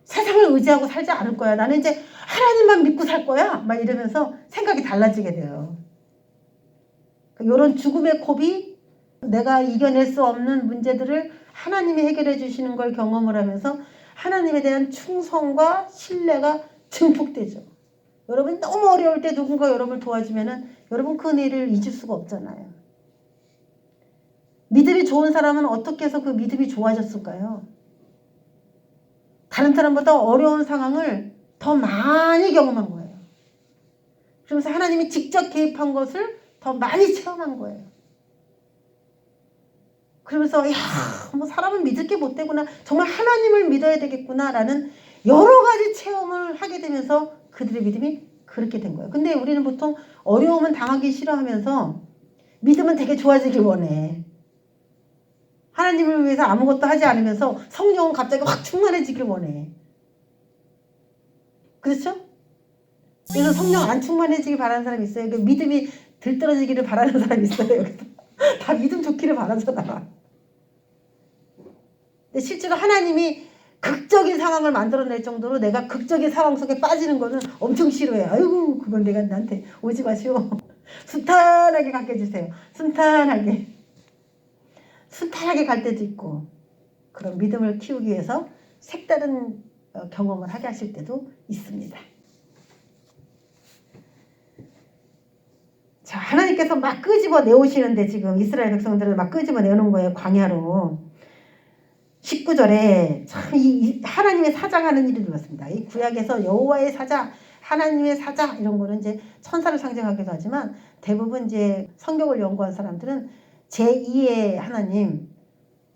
세상을 의지하고 살지 않을 거야. 나는 이제 하나님만 믿고 살 거야. 막 이러면서 생각이 달라지게 돼요. 이런 죽음의 고비, 내가 이겨낼 수 없는 문제들을 하나님이 해결해 주시는 걸 경험을 하면서 하나님에 대한 충성과 신뢰가 증폭되죠. 여러분 너무 어려울 때 누군가 여러분을 도와주면은 여러분 그 은혜를 잊을 수가 없잖아요. 믿음이 좋은 사람은 어떻게 해서 그 믿음이 좋아졌을까요? 다른 사람보다 어려운 상황을 더 많이 경험한 거예요. 그러면서 하나님이 직접 개입한 것을 더 많이 체험한 거예요. 그러면서 야, 뭐 사람은 믿을 게 못 되구나. 정말 하나님을 믿어야 되겠구나라는 여러 가지 체험을 하게 되면서 그들의 믿음이 그렇게 된 거예요. 근데 우리는 보통 어려움은 당하기 싫어하면서 믿음은 되게 좋아지길 원해. 하나님을 위해서 아무것도 하지 않으면서 성령은 갑자기 확 충만해지길 원해. 그렇죠? 그래서 성령 안 충만해지길 바라는 사람이 있어요. 그 믿음이 들떨어지기를 바라는 사람이 있어요. 다 믿음 좋기를 바라잖아. 근데 실제로 하나님이 극적인 상황을 만들어낼 정도로 내가 극적인 상황 속에 빠지는 거는 엄청 싫어해. 아이고, 그건 내가 나한테 오지 마시오. 순탄하게 갖게 해주세요. 순탄하게 갈 때도 있고, 그런 믿음을 키우기 위해서 색다른 경험을 하게 하실 때도 있습니다. 자, 하나님께서 막 끄집어 내오시는데 지금 이스라엘 백성들을 막 끄집어 내오는 거예요. 광야로. 19절에 참 이 하나님의 사자가 하는 일이 일어났습니다. 이 구약에서 여호와의 사자, 하나님의 사자 이런 거는 이제 천사를 상징하기도 하지만 대부분 이제 성경을 연구한 사람들은 제2의 하나님,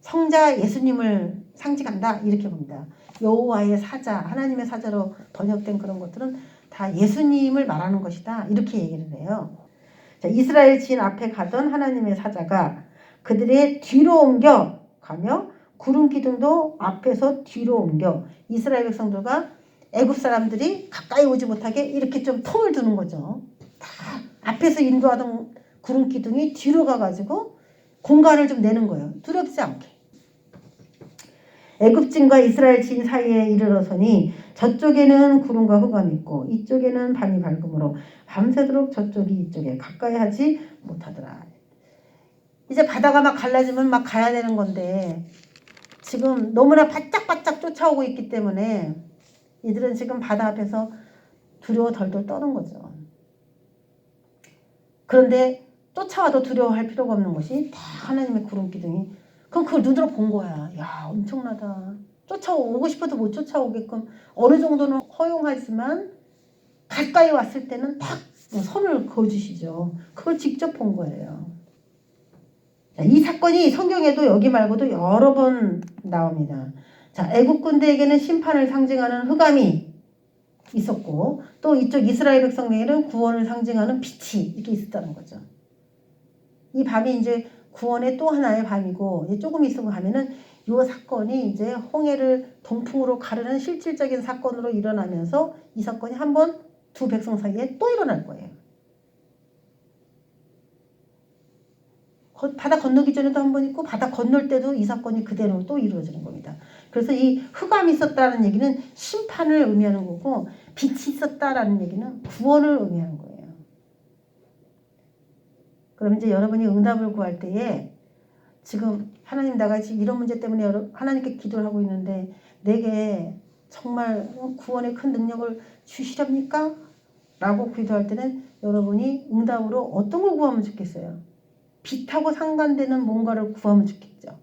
성자 예수님을 상징한다 이렇게 봅니다. 여호와의 사자, 하나님의 사자로 번역된 그런 것들은 다 예수님을 말하는 것이다 이렇게 얘기를 해요. 자, 이스라엘 진 앞에 가던 하나님의 사자가 그들의 뒤로 옮겨 가며 구름 기둥도 앞에서 뒤로 옮겨 이스라엘 백성들과 애굽 사람들이 가까이 오지 못하게 이렇게 좀 틈을 두는 거죠. 다 앞에서 인도하던 구름 기둥이 뒤로 가가지고 공간을 좀 내는 거예요. 두렵지 않게. 애굽진과 이스라엘 진 사이에 이르러서니 저쪽에는 구름과 흑암이 있고 이쪽에는 밤이 밝음으로 밤새도록 저쪽이 이쪽에 가까이 하지 못하더라. 이제 바다가 막 갈라지면 막 가야 되는 건데 지금 너무나 바짝바짝 쫓아오고 있기 때문에 이들은 지금 바다 앞에서 두려워 덜덜 떠는 거죠. 그런데 쫓아와도 두려워할 필요가 없는 것이 다 하나님의 구름 기둥이. 그럼 그걸 눈으로 본 거야. 야, 엄청나다. 쫓아오고 싶어도 못 쫓아오게끔 어느 정도는 허용하지만 가까이 왔을 때는 딱 손을 그어주시죠. 그걸 직접 본 거예요. 자, 이 사건이 성경에도 여기 말고도 여러 번 나옵니다. 자, 애국 군대에게는 심판을 상징하는 흑암이 있었고 또 이쪽 이스라엘 백성에게는 구원을 상징하는 빛이 이렇게 있었다는 거죠. 이 밤이 이제 구원의 또 하나의 밤이고 조금 있으면 가면은 이 사건이 이제 홍해를 동풍으로 가르는 실질적인 사건으로 일어나면서 이 사건이 한 번 두 백성 사이에 또 일어날 거예요. 바다 건너기 전에도 한 번 있고 바다 건널 때도 이 사건이 그대로 또 이루어지는 겁니다. 그래서 이 흑암이 있었다는 얘기는 심판을 의미하는 거고 빛이 있었다라는 얘기는 구원을 의미하는 거예요. 그럼 이제 여러분이 응답을 구할 때에 지금 하나님 내가 지금 이런 문제 때문에 하나님께 기도를 하고 있는데 내게 정말 구원의 큰 능력을 주시렵니까? 라고 기도할 때는 여러분이 응답으로 어떤 걸 구하면 좋겠어요? 빛하고 상관되는 뭔가를 구하면 좋겠죠.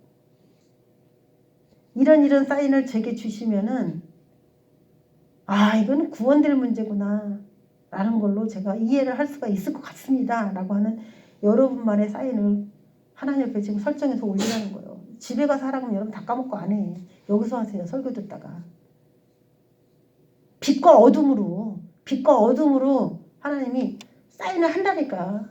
이런 사인을 제게 주시면은 아 이건 구원될 문제구나 라는 걸로 제가 이해를 할 수가 있을 것 같습니다 라고 하는 여러분만의 사인을 하나님 앞에 지금 설정해서 올리라는 거예요. 집에 가서 하라고 하면 여러분 다 까먹고 안 해. 여기서 하세요. 설교 듣다가. 빛과 어둠으로 하나님이 사인을 한다니까.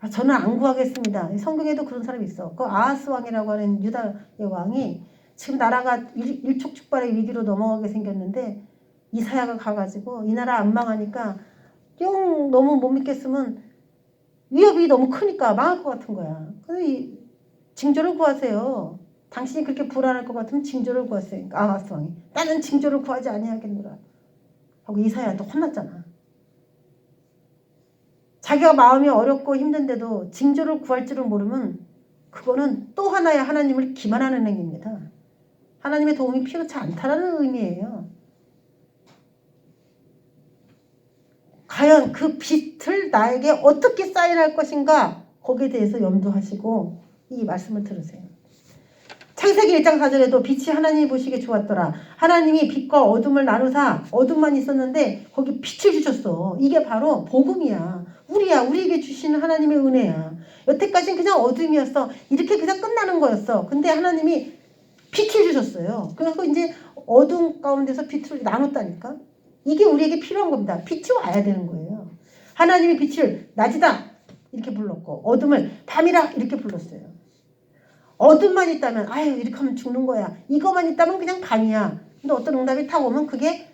아, 저는 안 구하겠습니다. 성경에도 그런 사람이 있어. 그 아하스 왕이라고 하는 유다의 왕이 지금 나라가 일촉즉발의 위기로 넘어가게 생겼는데 이사야가 가가지고 이 나라 안 망하니까 영 너무 못 믿겠으면 위협이 너무 크니까 망할 것 같은 거야. 그래서 징조를 구하세요. 당신이 그렇게 불안할 것 같으면 징조를 구하세요. 아하스 왕이 나는 징조를 구하지 아니하겠노라 하고 이사야한테 혼났잖아. 자기가 마음이 어렵고 힘든데도 징조를 구할 줄을 모르면 그거는 또 하나의 하나님을 기만하는 행위입니다. 하나님의 도움이 필요치 않다라는 의미예요. 과연 그 빛을 나에게 어떻게 사인할 것인가 거기에 대해서 염두하시고 이 말씀을 들으세요. 창세기 1장 4절에도 빛이 하나님이 보시기에 좋았더라. 하나님이 빛과 어둠을 나누사 어둠만 있었는데 거기 빛을 주셨어. 이게 바로 복음이야. 우리에게 주시는 하나님의 은혜야. 여태까지는 그냥 어둠이었어. 이렇게 그냥 끝나는 거였어. 근데 하나님이 빛을 주셨어요. 그래서 이제 어둠 가운데서 빛을 나눴다니까. 이게 우리에게 필요한 겁니다. 빛이 와야 되는 거예요. 하나님이 빛을 낮이다 이렇게 불렀고 어둠을 밤이라 이렇게 불렀어요. 어둠만 있다면 아유 이렇게 하면 죽는 거야. 이거만 있다면 그냥 밤이야. 근데 어떤 응답이 타고 오면 그게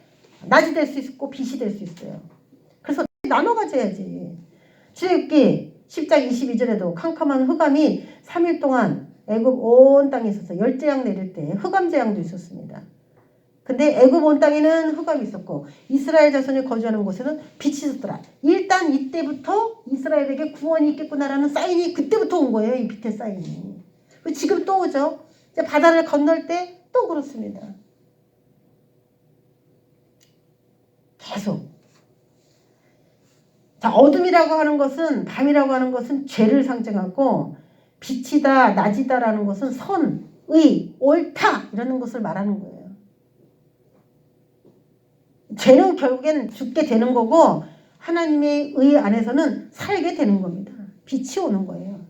낮이 될 수 있고 빛이 될 수 있어요. 그래서 나눠 가져야지. 출애굽기 10장 22절에도 캄캄한 흑암이 3일 동안 애굽 온 땅에 있어서 열재앙 내릴 때 흑암 재앙도 있었습니다. 근데 애굽 온 땅에는 흑암이 있었고 이스라엘 자손이 거주하는 곳에는 빛이 있었더라. 일단 이때부터 이스라엘에게 구원이 있겠구나라는 사인이 그때부터 온 거예요. 이 빛의 사인이. 지금 또 오죠. 이제 바다를 건널 때 또 그렇습니다. 계속. 자, 어둠이라고 하는 것은, 밤이라고 하는 것은 죄를 상징하고, 빛이다, 낮이다라는 것은 선, 의, 옳다 이라는 것을 말하는 거예요. 죄는 결국엔 죽게 되는 거고 하나님의 의 안에서는 살게 되는 겁니다. 빛이 오는 거예요.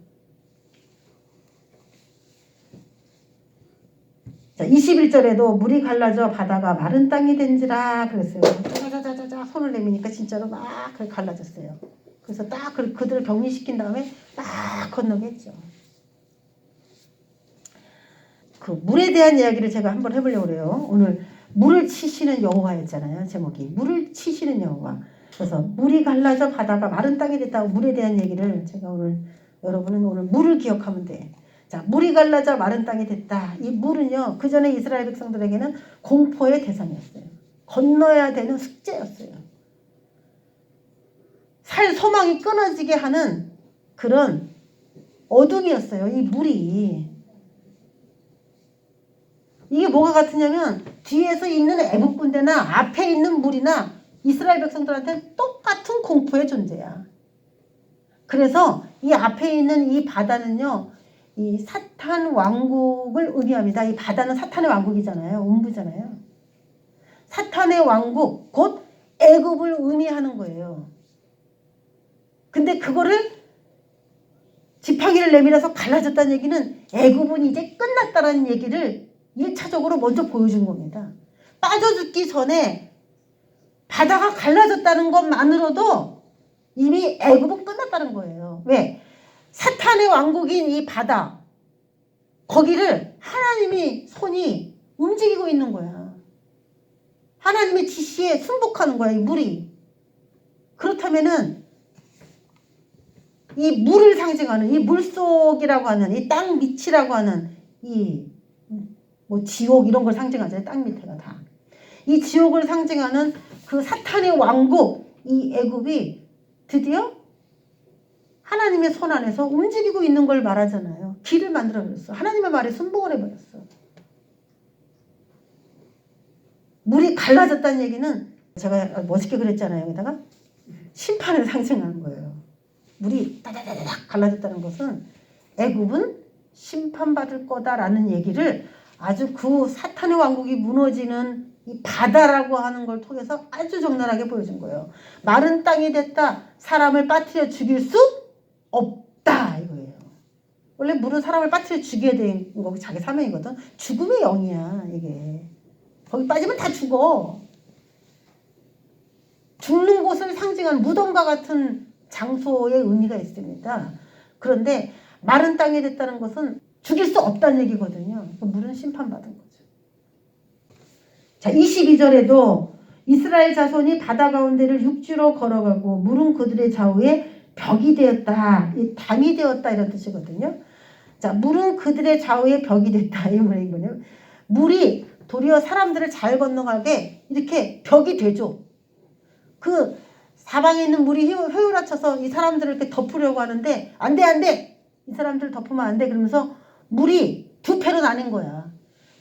자, 21절에도 물이 갈라져 바다가 마른 땅이 된지라 그랬어요. 짜자자자자 손을 내미니까 진짜로 막 갈라졌어요. 그래서 딱 그들을 격리시킨 다음에 딱 건너게 했죠. 그 물에 대한 이야기를 제가 한번 해보려고 그래요. 오늘 물을 치시는 여호와였잖아요. 제목이 물을 치시는 여호와. 그래서 물이 갈라져 바다가 마른 땅이 됐다고 물에 대한 얘기를 제가 오늘 여러분은 오늘 물을 기억하면 돼. 자, 물이 갈라져 마른 땅이 됐다. 이 물은요, 그 전에 이스라엘 백성들에게는 공포의 대상이었어요. 건너야 되는 숙제였어요. 살 소망이 끊어지게 하는 그런 어둠이었어요. 이 물이. 이게 뭐가 같으냐면 뒤에서 있는 애국 군대나 앞에 있는 물이나 이스라엘 백성들한테는 똑같은 공포의 존재야. 그래서 이 앞에 있는 이 바다는요, 이 사탄 왕국을 의미합니다. 이 바다는 사탄의 왕국이잖아요. 음부잖아요. 사탄의 왕국, 곧 애굽을 의미하는 거예요. 근데 그거를 지팡이를 내밀어서 갈라졌다는 얘기는 애굽은 이제 끝났다는 얘기를 1차적으로 먼저 보여준 겁니다. 빠져 죽기 전에 바다가 갈라졌다는 것만으로도 이미 애굽은 끝났다는 거예요. 왜? 사탄의 왕국인 이 바다, 거기를 하나님이 손이 움직이고 있는 거야. 하나님의 지시에 순복하는 거야, 이 물이. 그렇다면은 이 물을 상징하는 이 물속이라고 하는 이 땅 밑이라고 하는 이 뭐 지옥 이런 걸 상징하잖아요. 땅 밑에가 다. 이 지옥을 상징하는 그 사탄의 왕국 이 애굽이 드디어 하나님의 손 안에서 움직이고 있는 걸 말하잖아요. 길을 만들어버렸어. 하나님의 말에 순복을 해버렸어. 물이 갈라졌다는 얘기는 제가 멋있게 그랬잖아요. 여기다가 심판을 상징하는 거예요. 물이 따다다닥 갈라졌다는 것은 애굽은 심판받을 거다라는 얘기를 아주 그 사탄의 왕국이 무너지는 이 바다라고 하는 걸 통해서 아주 적나라하게 보여준 거예요. 마른 땅이 됐다. 사람을 빠뜨려 죽일 수 없다 이거예요. 원래 물은 사람을 빠뜨려 죽여야 되는 거고 자기 사명이거든. 죽음의 영이야 이게. 거기 빠지면 다 죽어. 죽는 곳을 상징하는 무덤과 같은 장소의 의미가 있습니다. 그런데 마른 땅이 됐다는 것은 죽일 수 없다는 얘기거든요. 물은 심판받은 거죠. 자, 22절에도 이스라엘 자손이 바다 가운데를 육지로 걸어가고 물은 그들의 좌우에 벽이 되었다. 담이 되었다 이런 뜻이거든요. 자, 물은 그들의 좌우에 벽이 됐다. 이 말이 뭐냐면 물이 도리어 사람들을 잘 건너가게 이렇게 벽이 되죠. 그 사방에 있는 물이 휘몰아쳐서 이 사람들을 이렇게 덮으려고 하는데 안 돼, 안 돼. 이 사람들 덮으면 안 돼. 그러면서 물이 두 패로 나뉜 거야.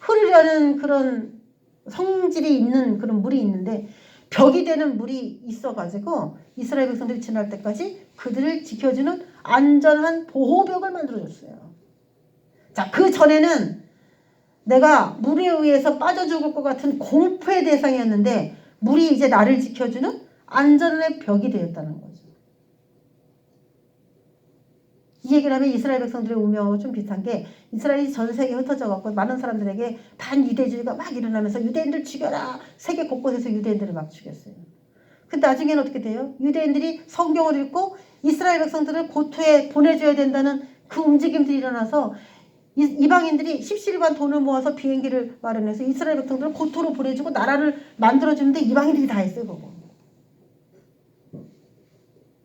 흐르려는 그런 성질이 있는 그런 물이 있는데 벽이 되는 물이 있어가지고 이스라엘 백성들이 지날 때까지 그들을 지켜주는 안전한 보호벽을 만들어줬어요. 자, 그 전에는 내가 물에 의해서 빠져 죽을 것 같은 공포의 대상이었는데 물이 이제 나를 지켜주는 안전의 벽이 되었다는 거죠. 이 얘기를 하면 이스라엘 백성들의 운명하고 좀 비슷한 게 이스라엘이 전 세계에 흩어져 갖고 많은 사람들에게 반유대주의가 막 일어나면서 유대인들 죽여라. 세계 곳곳에서 유대인들을 막 죽였어요. 근데 나중에는 어떻게 돼요? 유대인들이 성경을 읽고 이스라엘 백성들을 고토에 보내줘야 된다는 그 움직임들이 일어나서 이방인들이 십시일반 돈을 모아서 비행기를 마련해서 이스라엘 백성들을 고토로 보내주고 나라를 만들어주는데 이방인들이 다 했어요. 그거.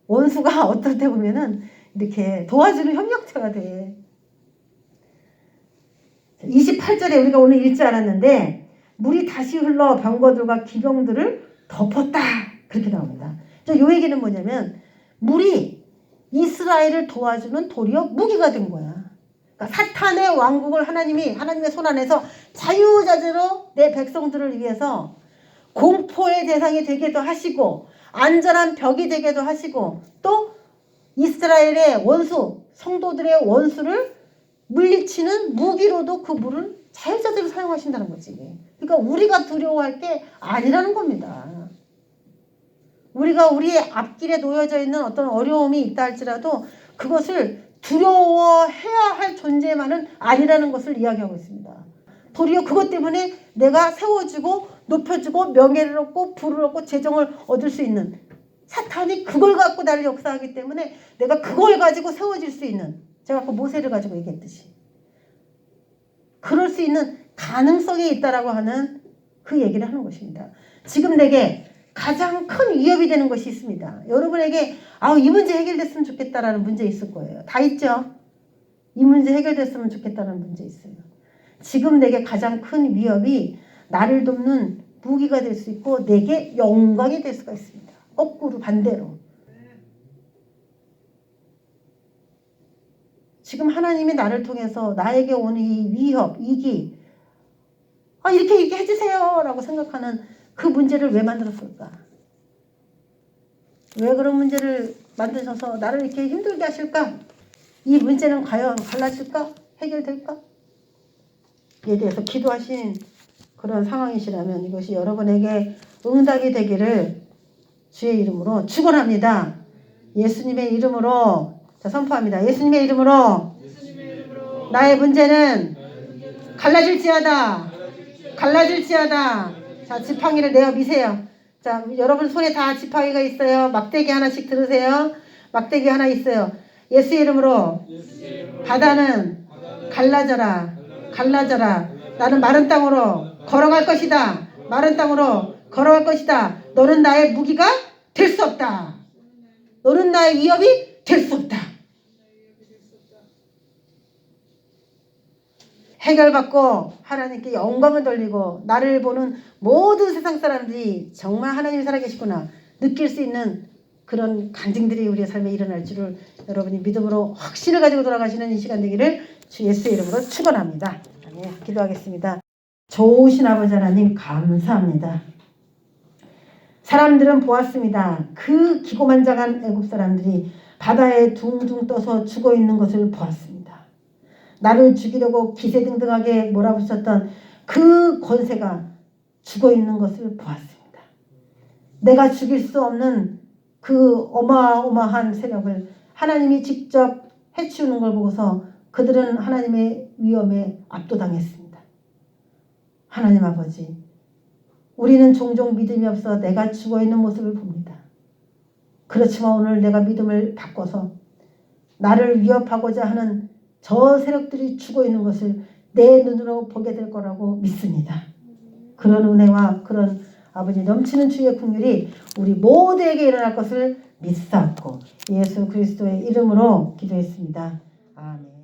원수가 어떨 때 보면은 이렇게 도와주는 협력체가 돼. 28절에 우리가 오늘 읽지 않았는데 물이 다시 흘러 병거들과 기병들을 덮었다. 그렇게 나옵니다. 이 얘기는 뭐냐면 물이 이스라엘을 도와주는 도리어 무기가 된 거야. 그러니까 사탄의 왕국을 하나님의 손 안에서 자유자재로 내 백성들을 위해서 공포의 대상이 되게도 하시고 안전한 벽이 되게도 하시고 또 이스라엘의 원수, 성도들의 원수를 물리치는 무기로도 그 물을 자유자재로 사용하신다는 거지. 그러니까 우리가 두려워할 게 아니라는 겁니다. 우리가 우리의 앞길에 놓여져 있는 어떤 어려움이 있다 할지라도 그것을 두려워해야 할 존재만은 아니라는 것을 이야기하고 있습니다. 도리어 그것 때문에 내가 세워주고 높여주고 명예를 얻고 부를 얻고 재정을 얻을 수 있는, 사탄이 그걸 갖고 나를 역사하기 때문에 내가 그걸 가지고 세워질 수 있는, 제가 아까 모세를 가지고 얘기했듯이 그럴 수 있는 가능성이 있다라고 하는 그 얘기를 하는 것입니다. 지금 내게 가장 큰 위협이 되는 것이 있습니다. 여러분에게 이 문제 해결됐으면 좋겠다라는 문제 있을 거예요. 다 있죠? 이 문제 해결됐으면 좋겠다는 문제 있어요. 지금 내게 가장 큰 위협이 나를 돕는 무기가 될 수 있고 내게 영광이 될 수가 있습니다. 거꾸로 반대로. 지금 하나님이 나를 통해서 나에게 오는 이 위협, 이기, 이렇게 해주세요 라고 생각하는 그 문제를 왜 만들었을까? 왜 그런 문제를 만드셔서 나를 이렇게 힘들게 하실까? 이 문제는 과연 갈라질까? 해결될까? 이에 대해서 기도하신 그런 상황이시라면 이것이 여러분에게 응답이 되기를 주의 이름으로 축원합니다. 예수님의 이름으로 선포합니다. 예수님의 이름으로 나의 문제는 갈라질지어다. 갈라질지어다. 자, 지팡이를 내어 미세요. 자, 여러분 손에 다 지팡이가 있어요. 막대기 하나씩 들으세요. 막대기 하나 있어요. 예수의 이름으로 바다는 갈라져라. 갈라져라. 나는 마른 땅으로 걸어갈 것이다. 마른 땅으로 걸어갈 것이다. 너는 나의 무기가 될 수 없다. 너는 나의 위협이 될 수 없다. 해결받고 하나님께 영광을 돌리고 나를 보는 모든 세상 사람들이 정말 하나님이 살아계시구나 느낄 수 있는 그런 간증들이 우리의 삶에 일어날 줄을 여러분이 믿음으로 확신을 가지고 돌아가시는 이 시간 되기를 주 예수의 이름으로 축원합니다. 네, 기도하겠습니다. 좋으신 아버지 하나님 감사합니다. 사람들은 보았습니다. 그 기고만장한 애굽 사람들이 바다에 둥둥 떠서 죽어 있는 것을 보았습니다. 나를 죽이려고 기세등등하게 몰아붙였던 그 권세가 죽어 있는 것을 보았습니다. 내가 죽일 수 없는 그 어마어마한 세력을 하나님이 직접 해치우는 걸 보고서 그들은 하나님의 위엄에 압도당했습니다. 하나님 아버지, 우리는 종종 믿음이 없어 내가 죽어 있는 모습을 봅니다. 그렇지만 오늘 내가 믿음을 바꿔서 나를 위협하고자 하는 저 세력들이 죽어 있는 것을 내 눈으로 보게 될 거라고 믿습니다. 그런 은혜와 그런 아버지 넘치는 주의 긍휼이 우리 모두에게 일어날 것을 믿사옵고 예수 그리스도의 이름으로 기도했습니다. 아멘.